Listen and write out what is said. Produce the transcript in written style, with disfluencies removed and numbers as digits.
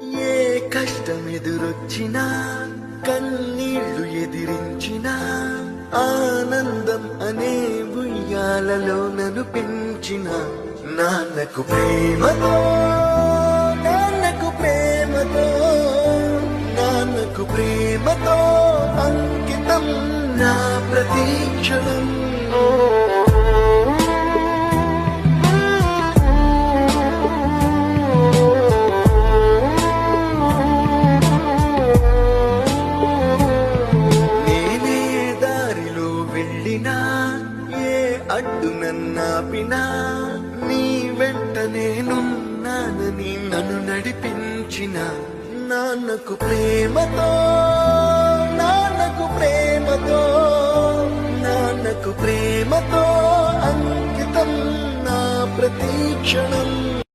ఏ కష్టం ఎదురొచ్చినా కన్నీళ్లు ఎదిరించినా ఆనందం అనే ఉయ్యాలలో నన్ను పెంచిన నాన్నకు ప్రేమతో నాన్నకు ప్రేమతో నాన్నకు ప్రేమతో అంకితం నా ప్రతీక్షణం. ఏ అడ్డు నన్నాపినా నీ వెంట నేనున్నానని నన్ను నడిపించిన నాన్నకు ప్రేమతో నాన్నకు ప్రేమతో నాన్నకు ప్రేమతో అంకితం నా ప్రతీక్షణం.